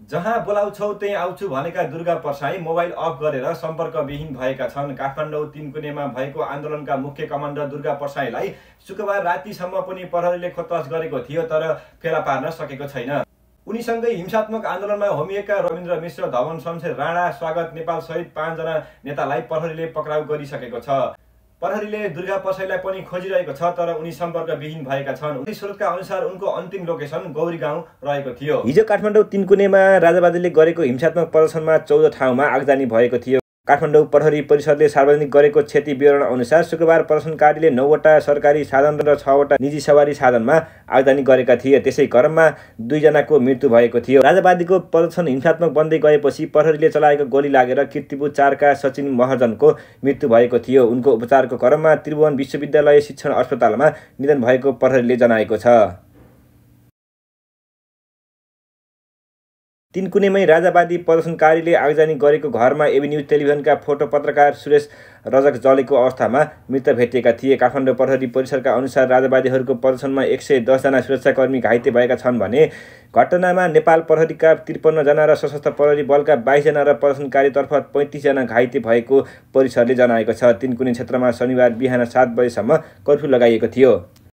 जहाँ बोलाउँछौ त्यही आउँछु भनेका दुर्गा परसाई मोबाइल अफ गरेर सम्पर्कविहीन भएका छन्। काठमाडौँ 3 कुनेमा भएको आन्दोलनका मुख्य कमान्डर दुर्गा परसाईलाई शुक्रबार रातिसम्म पनि प्रहरीले खोजतलास गरेको थियो, तर फेला पार्न सकेको छैन। उनीसँगै हिंसात्मक आन्दोलनमा होमिएका रविन्द्र मिश्र, धवन शमशेर राणा, स्वागत नेपाल सहित 5 जना नेतालाई प्रहरीले पक्राउ गरिसकेको छ। प्रहरीले दुर्गा परसाईलाई पनि खोजिरहेको छ, तर उनी सम्पर्कविहीन भएका छन्। उनी स्रोतका अनुसार उनको अन्तिम लोकेसन गौरी गाउँ रहेको थियो। हिजो काठमाडौँ 3 कुनेमा राजावादीले गरेको हिंसात्मक प्रदर्शनमा 14 ठाउँमा आगजनी भएको थियो। काठमाडौँ प्रहरी परिषदले सार्वजनिक गरेको क्षति विवरण अनुसार शुक्रबार प्रदर्शनकारीले 9 वटा सरकारी साधन र 6 वटा निजी सवारी साधनमा आगजनी गरेका थिए। त्यसै क्रममा 2 जनाको मृत्यु भएको थियो। राजावादीको प्रदर्शन हिंसात्मक बन्दै गएपछि प्रहरीले चलाएको गोली लागेर कीर्तिपुर 4 का सचिन महर्जनको मृत्यु भएको थियो। उनको उपचारको क्रममा त्रिभुवन विश्वविद्यालय शिक्षण अस्पतालमा निधन भएको प्रहरीले जनाएको छ। 3 कुनेमै राजावादी प्रदर्शनकारीले आगजनी गरेको घरमा एभिन्यू टेलिभिजनका फोटो पत्रकार सुरेश रजक जलेको अवस्थामा मृत भेटिएका थिए। काठमाडौँ प्रहरी परिसरका अनुसार राजावादीहरूको प्रदर्शनमा 110 जना सुरक्षाकर्मी घाइते भएका छन् भने घटनामा नेपाल प्रहरीका 53 जना र सशस्त्र प्रहरी बलका 22 जना र प्रदर्शनकारीतर्फ 35 जना घाइते भएको परिसरले जनाएको छ। 3 कुने क्षेत्रमा शनिबार बिहान 7 बजेसम्म कर्फ्यू लगाइएको थियो।